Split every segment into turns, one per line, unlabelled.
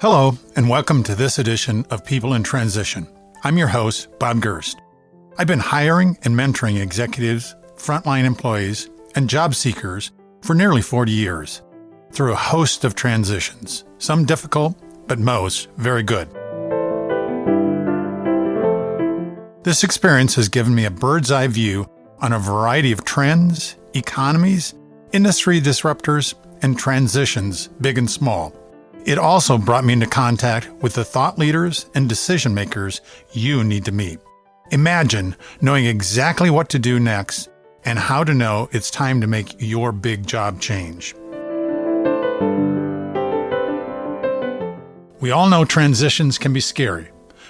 Hello, and welcome to this edition of People in Transition. I'm your host, Bob Gerst. I've been hiring and mentoring executives, frontline employees, and job seekers for nearly 40 years through a host of transitions, some difficult, but most very good. This experience has given me a bird's eye view on a variety of trends, economies, industry disruptors, and transitions, big and small. It also brought me into contact with the thought leaders and decision makers you need to meet. Imagine knowing exactly what to do next and how to know it's time to make your big job change. We all know transitions can be scary,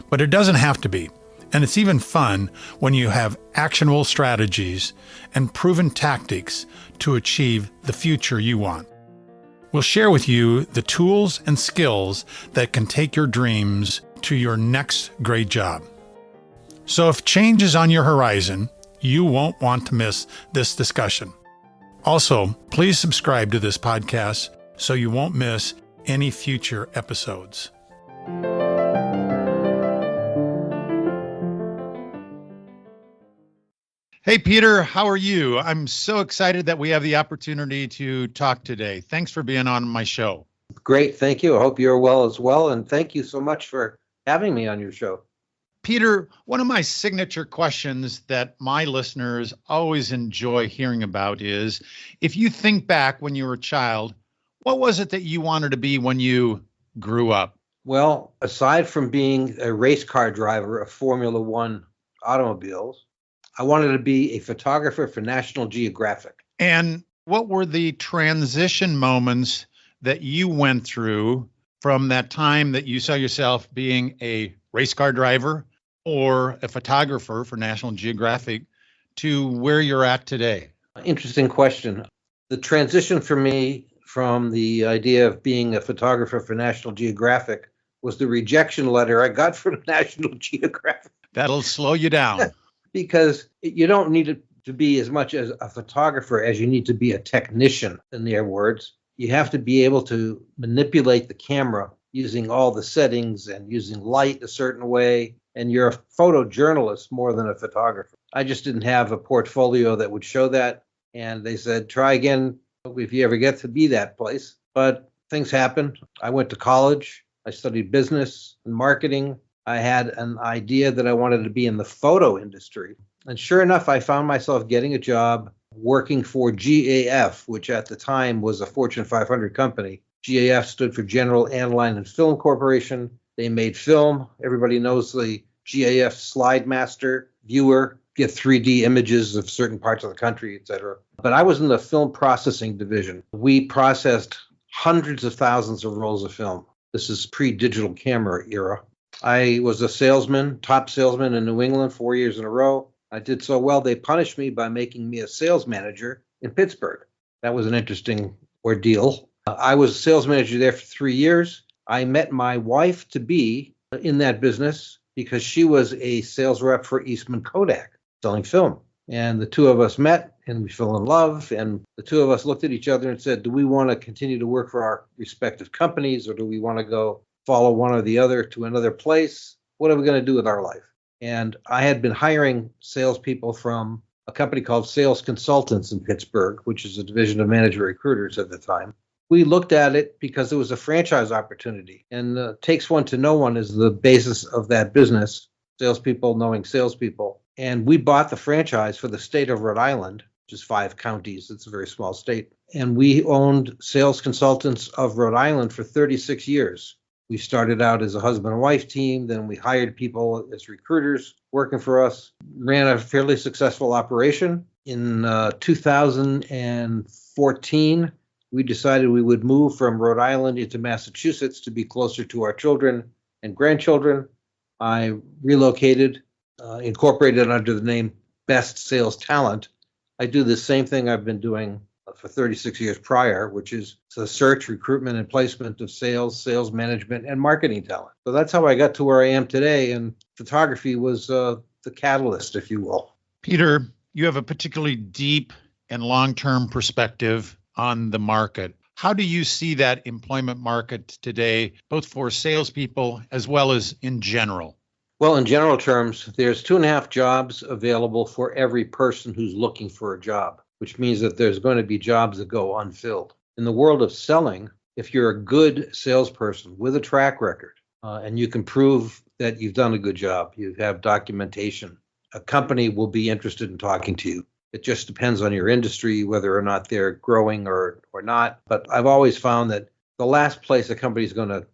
but it doesn't have to be. And it's even fun when you have actionable strategies and proven tactics to achieve the future you want. We'll share with you the tools and skills that can take your dreams to your next great job. So if change is on your horizon, you won't want to miss this discussion. Also, please subscribe to this podcast so you won't miss any future episodes. Hey, Peter, how are you? I'm so excited that we have the opportunity to talk today. Thanks for being on my show.
Great. Thank you. I hope you're well as well. And thank you so much for having me on your show.
Peter, one of my signature questions that my listeners always enjoy hearing about is, if you think back when you were a child, what was it that you wanted to be when you grew up?
Well, aside from being a race car driver of Formula One automobiles, I wanted to be a photographer for National Geographic.
And what were the transition moments that you went through from that time that you saw yourself being a race car driver or a photographer for National Geographic to where you're at today?
Interesting question. The transition for me from the idea of being a photographer for National Geographic was the rejection letter I got from National Geographic.
That'll slow you down.
Because you don't need to be as much as a photographer as you need to be a technician, in their words. You have to be able to manipulate the camera using all the settings and using light a certain way. And you're a photojournalist more than a photographer. I just didn't have a portfolio that would show that. And they said, try again if you ever get to be that place. But things happened. I went to college. I studied business and marketing. I had an idea that I wanted to be in the photo industry. And sure enough, I found myself getting a job working for GAF, which at the time was a Fortune 500 company. GAF stood for General Aniline and Film Corporation. They made film. Everybody knows the GAF Slide Master viewer, get 3D images of certain parts of the country, etc. But I was in the film processing division. We processed hundreds of thousands of rolls of film. This is pre-digital camera era. I was a salesman, top salesman in New England 4 years in a row. I did so well, they punished me by making me a sales manager in Pittsburgh. That was an interesting ordeal. I was a sales manager there for 3 years. I met my wife-to-be in that business because she was a sales rep for Eastman Kodak, selling film. And the two of us met and we fell in love. And the two of us looked at each other and said, do we want to continue to work for our respective companies, or do we want to go follow one or the other to another place? What are we going to do with our life? And I had been hiring salespeople from a company called Sales Consultants in Pittsburgh, which is a division of management recruiters at the time. We looked at it because it was a franchise opportunity. And takes one to know one is the basis of that business, salespeople knowing salespeople. And we bought the franchise for the state of Rhode Island, which is 5 counties. It's a very small state. And we owned Sales Consultants of Rhode Island for 36 years. We started out as a husband and wife team. Then we hired people as recruiters working for us, ran a fairly successful operation. In 2014, we decided we would move from Rhode Island into Massachusetts to be closer to our children and grandchildren. I relocated, incorporated under the name Best Sales Talent. I do the same thing I've been doing for 36 years prior, which is the search, recruitment, and placement of sales management, and marketing talent. So that's how I got to where I am today. And photography was the catalyst, if you will.
Peter, you have a particularly deep and long-term perspective on the market. How do you see that employment market today, both for salespeople as well as in general?
Well, in general terms, there's 2.5 jobs available for every person who's looking for a job, which means that there's going to be jobs that go unfilled. In the world of selling, if you're a good salesperson with a track record, and you can prove that you've done a good job, you have documentation, a company will be interested in talking to you. It just depends on your industry, whether or not they're growing or not. But I've always found that the last place a company is going to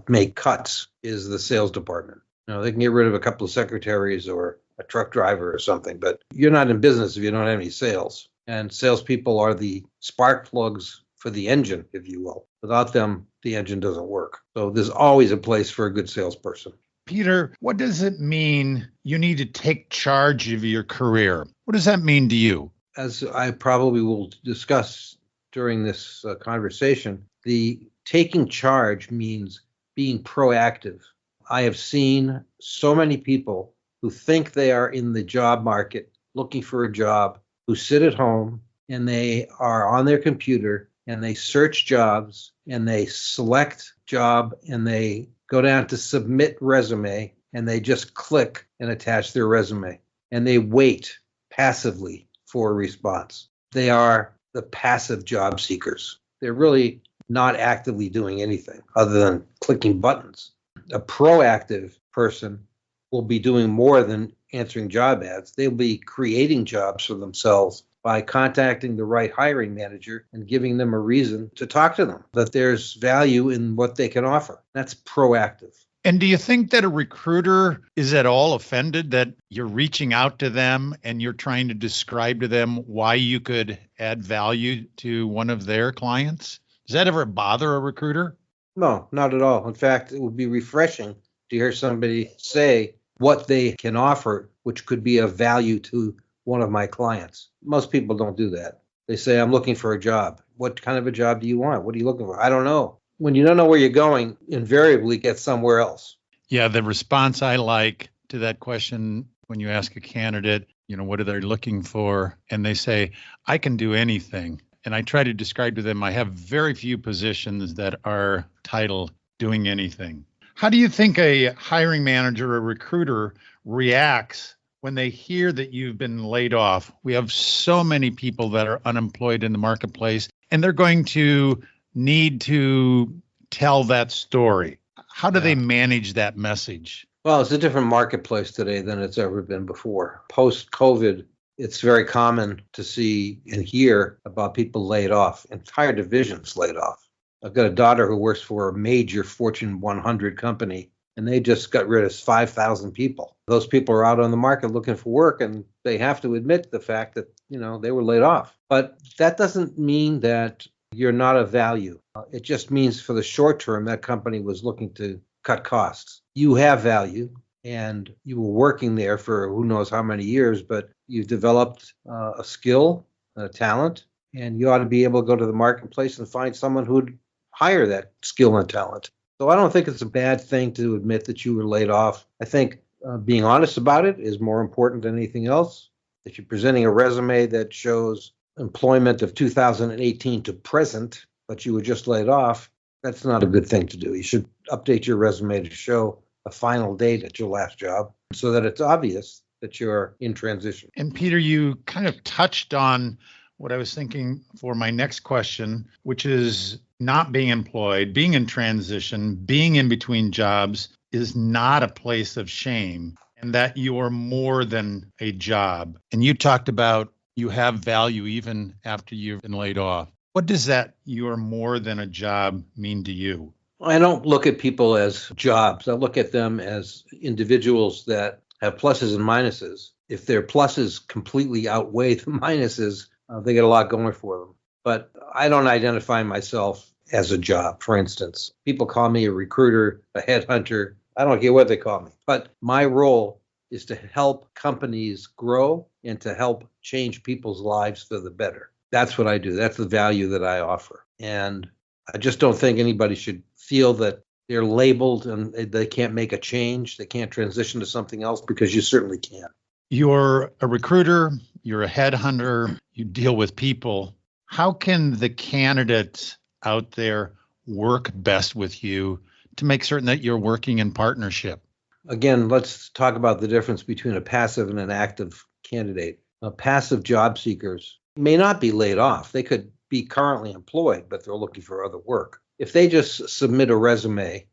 make cuts is the sales department. They can get rid of a couple of secretaries or a truck driver or something, but you're not in business if you don't have any sales. And salespeople are the spark plugs for the engine, if you will. Without them, the engine doesn't work. So there's always a place for a good salesperson.
Peter, what does it mean you need to take charge of your career? What does that mean to you?
As I probably will discuss during this conversation, the taking charge means being proactive. I have seen so many people who think they are in the job market looking for a job, who sit at home and they are on their computer and they search jobs and they select job and they go down to submit resume and they just click and attach their resume and they wait passively for a response. They are the passive job seekers. They're really not actively doing anything other than clicking buttons. A proactive person will be doing more than answering job ads. They'll be creating jobs for themselves by contacting the right hiring manager and giving them a reason to talk to them, that there's value in what they can offer. That's proactive.
And do you think that a recruiter is at all offended that you're reaching out to them and you're trying to describe to them why you could add value to one of their clients? Does that ever bother a recruiter?
No, not at all. In fact, it would be refreshing to hear somebody say what they can offer, which could be of value to one of my clients. Most people don't do that. They say, I'm looking for a job. What kind of a job do you want? What are you looking for? I don't know. When you don't know where you're going, invariably get somewhere else.
Yeah, the response I like to that question when you ask a candidate, what are they looking for? And they say, I can do anything. And I try to describe to them, I have very few positions that are titled doing anything. How do you think a hiring manager or recruiter reacts when they hear that you've been laid off? We have so many people that are unemployed in the marketplace, and they're going to need to tell that story. How do they manage that message?
Well, it's a different marketplace today than it's ever been before. Post-COVID, it's very common to see and hear about people laid off, entire divisions laid off. I've got a daughter who works for a major Fortune 100 company, and they just got rid of 5,000 people. Those people are out on the market looking for work, and they have to admit the fact that, they were laid off. But that doesn't mean that you're not of value. It just means for the short term, that company was looking to cut costs. You have value, and you were working there for who knows how many years, but you've developed a skill, a talent, and you ought to be able to go to the marketplace and find someone who'd hire that skill and talent. So I don't think it's a bad thing to admit that you were laid off. I think being honest about it is more important than anything else. If you're presenting a resume that shows employment of 2018 to present, but you were just laid off, that's not a good thing to do. You should update your resume to show a final date at your last job so that it's obvious that you're in transition.
And Peter, you kind of touched on what I was thinking for my next question, which is not being employed, being in transition, being in between jobs is not a place of shame, and that you are more than a job. And you talked about you have value even after you've been laid off. What does that you are more than a job mean to you?
I don't look at people as jobs. I look at them as individuals that have pluses and minuses. If their pluses completely outweigh the minuses, they get a lot going for them. But I don't identify myself as a job. For instance, people call me a recruiter, a headhunter. I don't care what they call me. But my role is to help companies grow and to help change people's lives for the better. That's what I do. That's the value that I offer. And I just don't think anybody should feel that they're labeled and they can't make a change. They can't transition to something else, because you certainly can.
You're a recruiter, you're a headhunter, you deal with people. How can the candidate out there work best with you to make certain that you're working in partnership?
Again, let's talk about the difference between a passive and an active candidate. Passive job seekers may not be laid off. They could be currently employed, but they're looking for other work. If they just submit a resume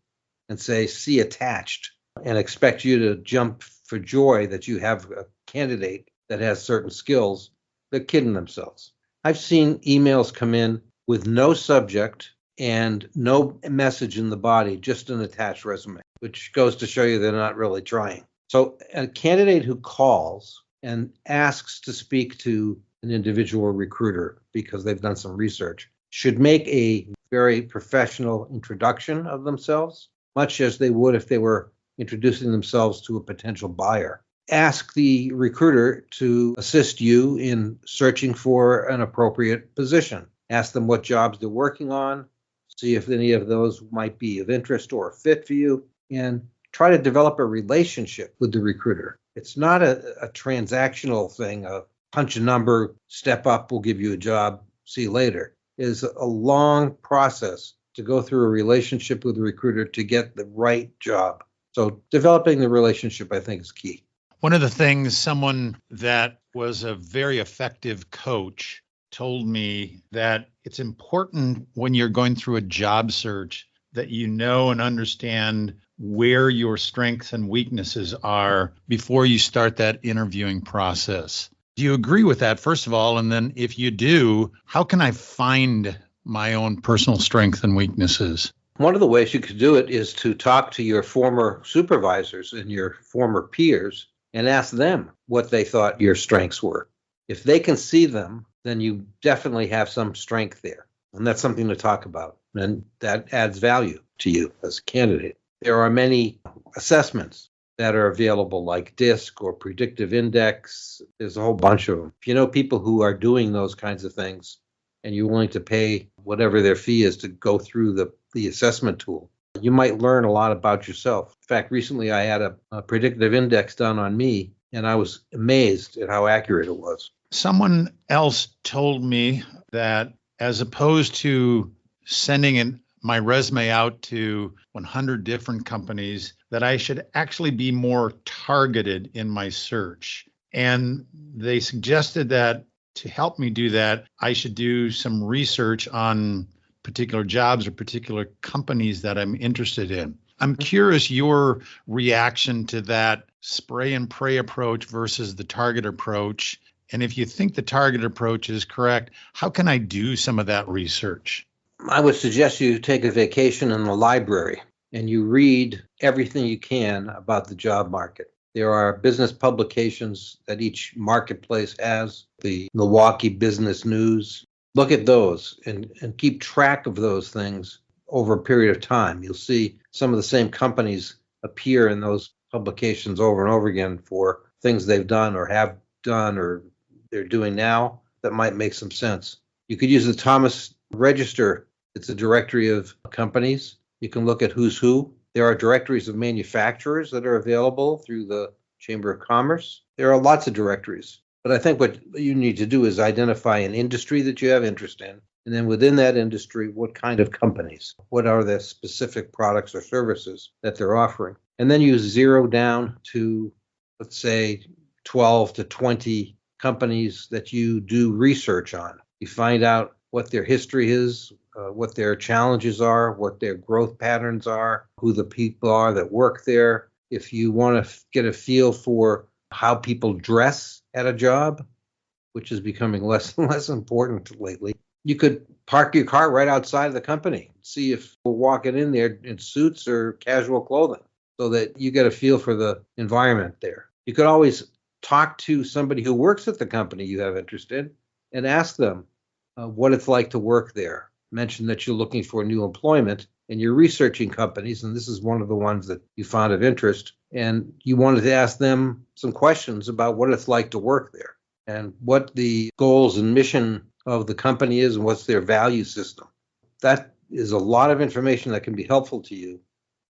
and say, see attached, and expect you to jump for joy that you have a candidate that has certain skills, they're kidding themselves. I've seen emails come in with no subject and no message in the body, just an attached resume, which goes to show you they're not really trying. So a candidate who calls and asks to speak to an individual recruiter because they've done some research should make a very professional introduction of themselves, much as they would if they were introducing themselves to a potential buyer. Ask the recruiter to assist you in searching for an appropriate position. Ask them what jobs they're working on, see if any of those might be of interest or a fit for you, and try to develop a relationship with the recruiter. It's not a transactional thing, a punch a number, step up, we'll give you a job, see you later. It is a long process to go through a relationship with the recruiter to get the right job. So developing the relationship, I think, is key.
One of the things someone that was a very effective coach told me that it's important when you're going through a job search that you know and understand where your strengths and weaknesses are before you start that interviewing process. Do you agree with that, first of all? And then if you do, how can I find my own personal strengths and weaknesses?
One of the ways you could do it is to talk to your former supervisors and your former peers and ask them what they thought your strengths were. If they can see them, then you definitely have some strength there. And that's something to talk about. And that adds value to you as a candidate. There are many assessments that are available, like DISC or predictive index. There's a whole bunch of them. If you know people who are doing those kinds of things and you're willing to pay whatever their fee is to go through the assessment tool, you might learn a lot about yourself. In fact, recently I had a predictive index done on me, and I was amazed at how accurate it was.
Someone else told me that as opposed to sending my resume out to 100 different companies, that I should actually be more targeted in my search. And they suggested that to help me do that, I should do some research on particular jobs or particular companies that I'm interested in. I'm curious your reaction to that spray and pray approach versus the target approach. And if you think the target approach is correct, how can I do some of that research?
I would suggest you take a vacation in the library and you read everything you can about the job market. There are business publications that each marketplace has, the Milwaukee Business News. Look at those and keep track of those things over a period of time. You'll see some of the same companies appear in those publications over and over again for things they've done or have done or they're doing now that might make some sense. You could use the Thomas Register. It's a directory of companies. You can look at who's who. There are directories of manufacturers that are available through the Chamber of Commerce. There are lots of directories. But I think what you need to do is identify an industry that you have interest in. And then within that industry, what kind of companies? What are the specific products or services that they're offering? And then you zero down to, let's say, 12 to 20 companies that you do research on. You find out what their history is, what their challenges are, what their growth patterns are, who the people are that work there. If you want to get a feel for how people dress at a job, which is becoming less and less important lately, you could park your car right outside of the company, see if we're walking in there in suits or casual clothing so that you get a feel for the environment there. You could always talk to somebody who works at the company you have interest in and ask them what it's like to work there. Mention that you're looking for new employment and you're researching companies, and this is one of the ones that you found of interest, and you wanted to ask them some questions about what it's like to work there and what the goals and mission of the company is and what's their value system. That is a lot of information that can be helpful to you.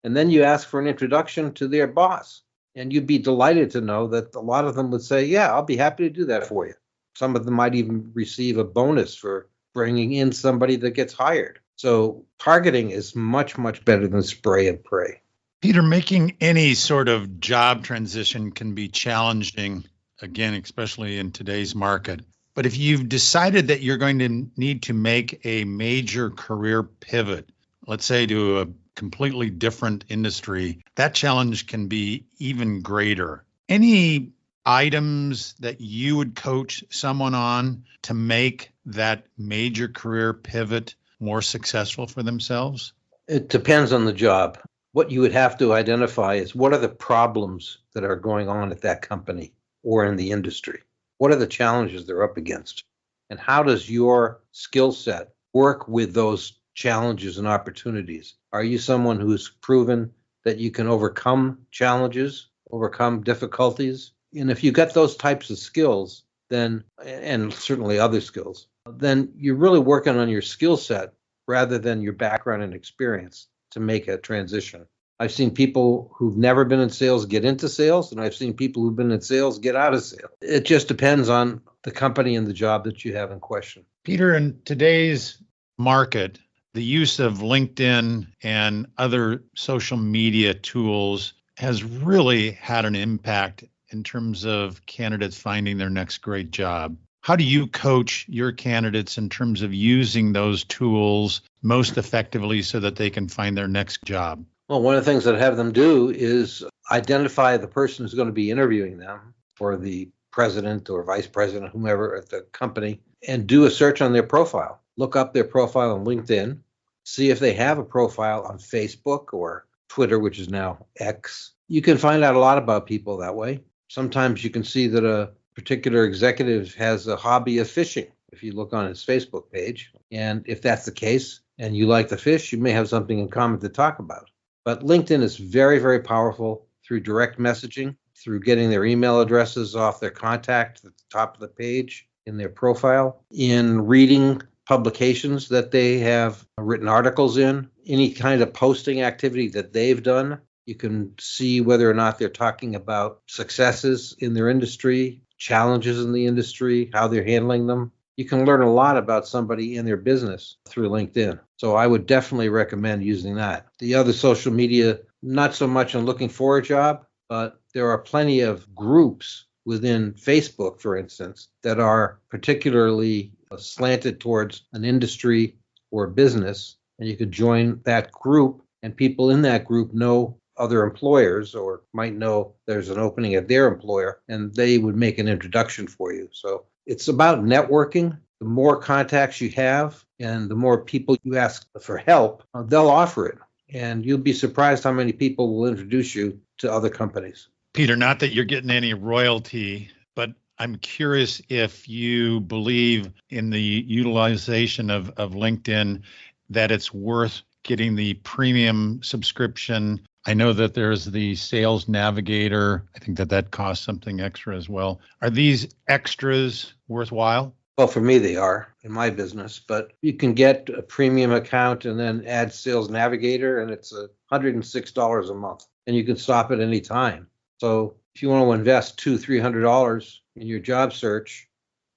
And then you ask for an introduction to their boss, and you'd be delighted to know that a lot of them would say, yeah, I'll be happy to do that for you. Some of them might even receive a bonus for bringing in somebody that gets hired. So targeting is much, much better than spray and pray.
Peter, making any sort of job transition can be challenging, again, especially in today's market. But if you've decided that you're going to need to make a major career pivot, let's say to a completely different industry, that challenge can be even greater. Any items that you would coach someone on to make that major career pivot more successful for themselves?
It depends on the job. What you would have to identify is what are the problems that are going on at that company or in the industry? What are the challenges they're up against? And how does your skill set work with those challenges and opportunities? Are you someone who's proven that you can overcome challenges, overcome difficulties? And if you got those types of skills, then, and certainly other skills, then you're really working on your skill set rather than your background and experience to make a transition. I've seen people who've never been in sales get into sales, and I've seen people who've been in sales get out of sales. It just depends on the company and the job that you have in question.
Peter, in today's market, the use of LinkedIn and other social media tools has really had an impact in terms of candidates finding their next great job. How do you coach your candidates in terms of using those tools most effectively so that they can find their next job?
Well, one of the things that I have them do is identify the person who's going to be interviewing them, or the president or vice president, whomever at the company, and do a search on their profile. Look up their profile on LinkedIn, see if they have a profile on Facebook or Twitter, which is now X. You can find out a lot about people that way. Sometimes you can see that a particular executive has a hobby of fishing if you look on his Facebook page. And if that's the case and you like the fish, you may have something in common to talk about. But LinkedIn is very, very powerful through direct messaging, through getting their email addresses off their contact at the top of the page in their profile, in reading publications that they have written articles in, any kind of posting activity that they've done. You can see whether or not they're talking about successes in their industry, challenges in the industry, how they're handling them. You can learn a lot about somebody in their business through LinkedIn. So I would definitely recommend using that. The other social media, not so much on looking for a job, but there are plenty of groups within Facebook, for instance, that are particularly slanted towards an industry or business. And you could join that group, and people in that group know other employers or might know there's an opening at their employer, and they would make an introduction for you. So it's about networking. The more contacts you have and the more people you ask for help, they'll offer it. And you'll be surprised how many people will introduce you to other companies.
Peter, not that you're getting any royalty, but I'm curious if you believe in the utilization of LinkedIn, that it's worth getting the premium subscription. I know that there's the Sales Navigator. I think that costs something extra as well. Are these extras worthwhile?
Well, for me, they are in my business, but you can get a premium account and then add Sales Navigator, and it's $106 a month, and you can stop at any time. So if you want to invest $200-300 in your job search,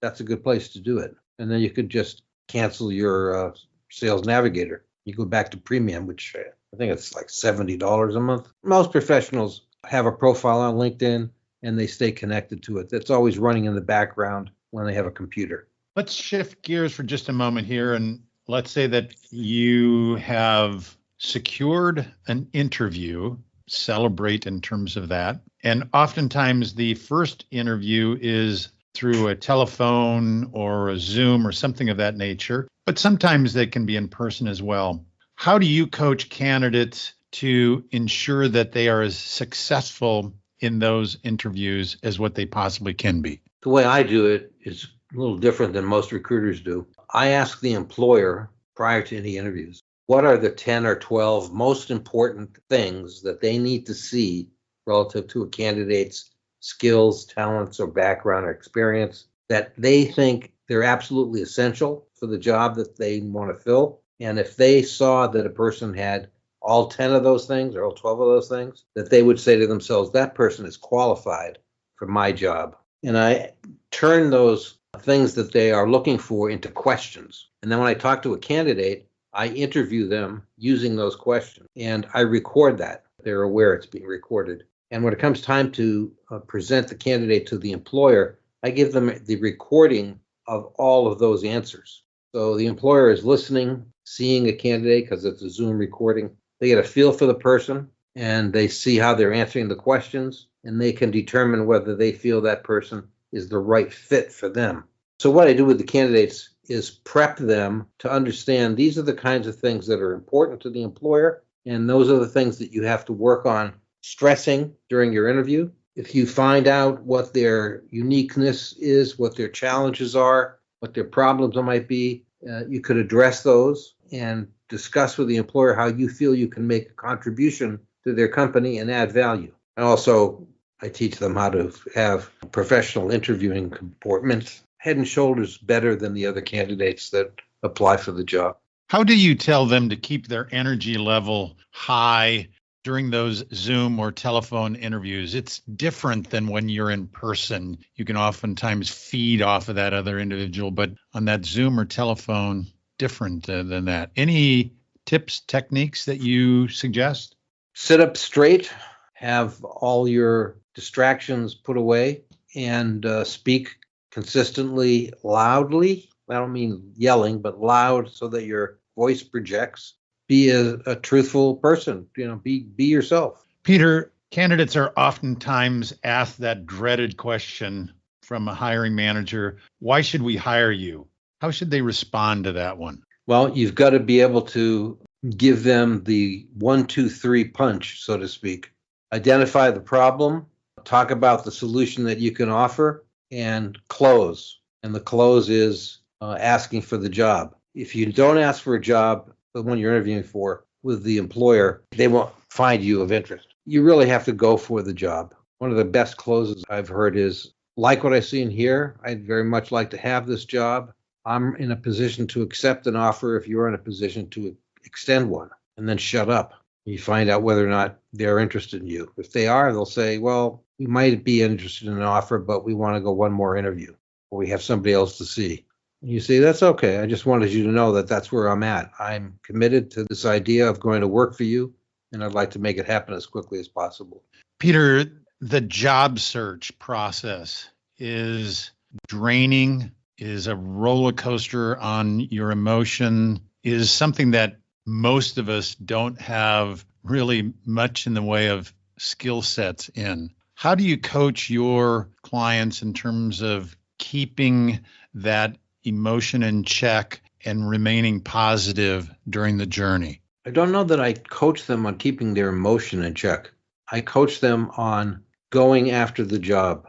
that's a good place to do it. And then you could just cancel your Sales Navigator. You go back to premium, which I think it's like $70 a month. Most professionals have a profile on LinkedIn and they stay connected to it. That's always running in the background when they have a computer.
Let's shift gears for just a moment here. And let's say that you have secured an interview, celebrate in terms of that. And oftentimes the first interview is through a telephone or a Zoom or something of that nature, but sometimes they can be in person as well. How do you coach candidates to ensure that they are as successful in those interviews as what they possibly can be?
The way I do it is a little different than most recruiters do. I ask the employer prior to any interviews, what are the 10 or 12 most important things that they need to see relative to a candidate's skills, talents, or background or experience that they think they're absolutely essential for the job that they want to fill. And if they saw that a person had all 10 of those things or all 12 of those things, that they would say to themselves, that person is qualified for my job. And I turn those things that they are looking for into questions. And then when I talk to a candidate, I interview them using those questions, and I record that. They're aware it's being recorded. And when it comes time to present the candidate to the employer, I give them the recording of all of those answers. So the employer is listening, seeing a candidate because it's a Zoom recording. They get a feel for the person and they see how they're answering the questions, and they can determine whether they feel that person is the right fit for them. So what I do with the candidates is prep them to understand these are the kinds of things that are important to the employer, and those are the things that you have to work on stressing during your interview. If you find out what their uniqueness is, what their challenges are, what their problems might be, you could address those and discuss with the employer how you feel you can make a contribution to their company and add value. And also, I teach them how to have professional interviewing comportment, head and shoulders better than the other candidates that apply for the job.
How do you tell them to keep their energy level high during those Zoom or telephone interviews? It's different than when you're in person. You can oftentimes feed off of that other individual, but on that Zoom or telephone, different than that. Any tips, techniques that you suggest?
Sit up straight, have all your distractions put away, and speak consistently loudly. I don't mean yelling, but loud so that your voice projects. Be a truthful person, be yourself.
Peter, candidates are oftentimes asked that dreaded question from a hiring manager: why should we hire you? How should they respond to that one?
Well, you've got to be able to give them the 1, 2, 3 punch, so to speak. Identify the problem, talk about the solution that you can offer, and close. And the close is asking for the job. If you don't ask for a job, the one you're interviewing for with the employer, they won't find you of interest. You really have to go for the job. One of the best closes I've heard is, like what I see in here, I'd very much like to have this job. I'm in a position to accept an offer if you're in a position to extend one, and then shut up. You find out whether or not they're interested in you. If they are, they'll say, well, we might be interested in an offer, but we want to go one more interview, or we have somebody else to see. And you say, that's okay. I just wanted you to know that that's where I'm at. I'm committed to this idea of going to work for you, and I'd like to make it happen as quickly as possible.
Peter, the job search process is draining, is a roller coaster on your emotion, is something that most of us don't have really much in the way of skill sets in. How do you coach your clients in terms of keeping that emotion in check and remaining positive during the journey?
I don't know that I coach them on keeping their emotion in check. I coach them on going after the job.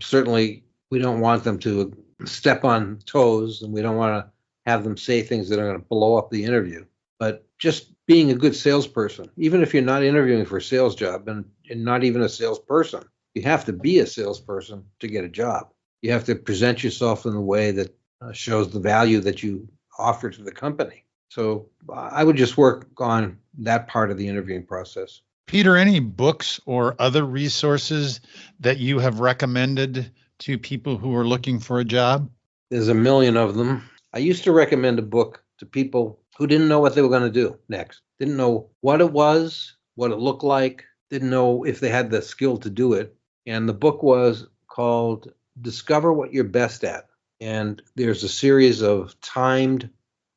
Certainly, we don't want them to step on toes, and we don't want to have them say things that are going to blow up the interview. But just being a good salesperson, even if you're not interviewing for a sales job and not even a salesperson, you have to be a salesperson to get a job. You have to present yourself in a way that shows the value that you offer to the company. So I would just work on that part of the interviewing process.
Peter, any books or other resources that you have recommended to people who are looking for a job?
There's a million of them. I used to recommend a book to people who didn't know what they were going to do next, didn't know what it was, what it looked like, didn't know if they had the skill to do it. And the book was called Discover What You're Best At. And there's a series of timed,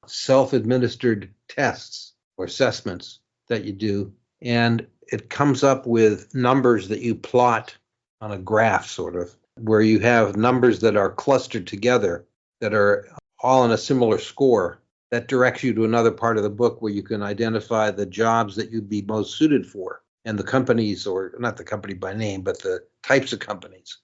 self-administered tests or assessments that you do. And it comes up with numbers that you plot on a graph, sort of, where you have numbers that are clustered together that are all in a similar score. That directs you to another part of the book where you can identify the jobs that you'd be most suited for, and the companies, or not the company by name, but the types of companies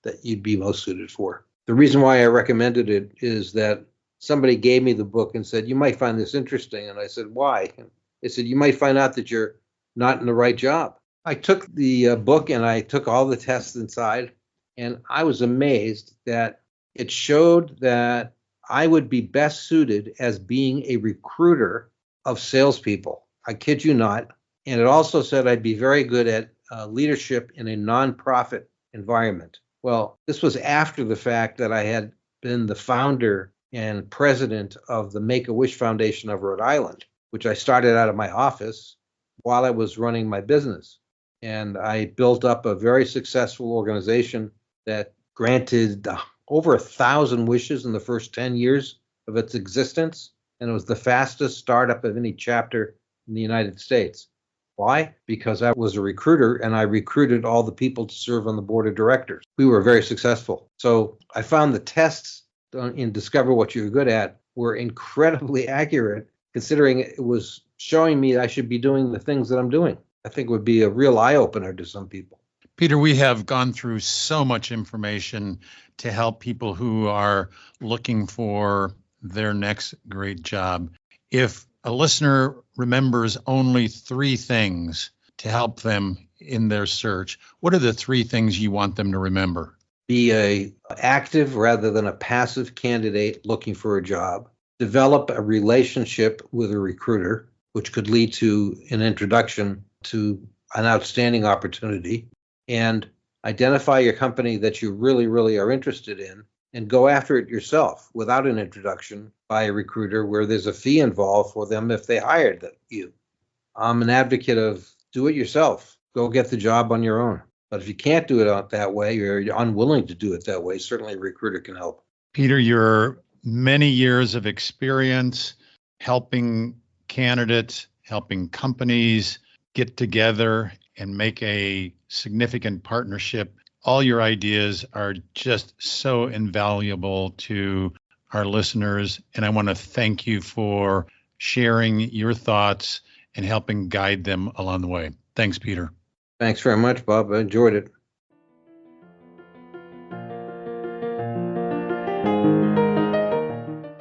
that you'd be most suited for. The reason why I recommended it is that somebody gave me the book and said, you might find this interesting. And I said, why? And they said, you might find out that you're not in the right job. I took the book and I took all the tests inside, and I was amazed that it showed that I would be best suited as being a recruiter of salespeople. I kid you not. And it also said I'd be very good at leadership in a nonprofit environment. Well, this was after the fact that I had been the founder and president of the Make-A-Wish Foundation of Rhode Island, which I started out of my office while I was running my business. And I built up a very successful organization that granted over 1,000 wishes in the first 10 years of its existence. And it was the fastest startup of any chapter in the United States. Why? Because I was a recruiter and I recruited all the people to serve on the board of directors. We were very successful. So I found the tests in Discover What You're Good At were incredibly accurate, considering it was showing me I should be doing the things that I'm doing. I think it would be a real eye-opener to some people.
Peter, we have gone through so much information to help people who are looking for their next great job. If a listener remembers only 3 things to help them in their search, what are the 3 things you want them to remember?
Be a active rather than a passive candidate looking for a job. Develop a relationship with a recruiter, which could lead to an introduction to an outstanding opportunity. And identify your company that you really, really are interested in and go after it yourself without an introduction by a recruiter where there's a fee involved for them if they hired you. I'm an advocate of do it yourself. Go get the job on your own. But if you can't do it that way, or you're unwilling to do it that way, certainly a recruiter can help.
Peter, your many years of experience helping candidates, helping companies get together and make a significant partnership. All your ideas are just so invaluable to our listeners. And I want to thank you for sharing your thoughts and helping guide them along the way. Thanks, Peter.
Thanks very much, Bob. I enjoyed it.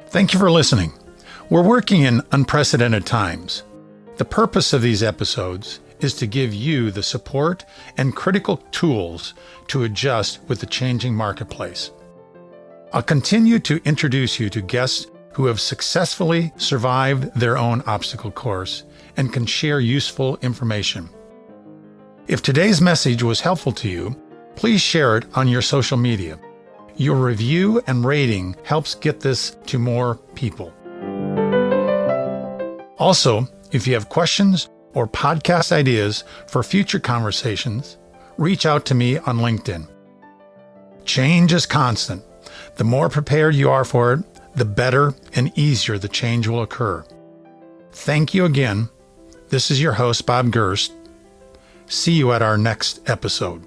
Thank you for listening. We're working in unprecedented times. The purpose of these episodes is to give you the support and critical tools to adjust with the changing marketplace. I'll continue to introduce you to guests who have successfully survived their own obstacle course and can share useful information. If today's message was helpful to you, please share it on your social media. Your review and rating helps get this to more people. Also, if you have questions or podcast ideas for future conversations, reach out to me on LinkedIn. Change is constant. The more prepared you are for it, the better and easier the change will occur. Thank you again. This is your host, Bob Gerst. See you at our next episode.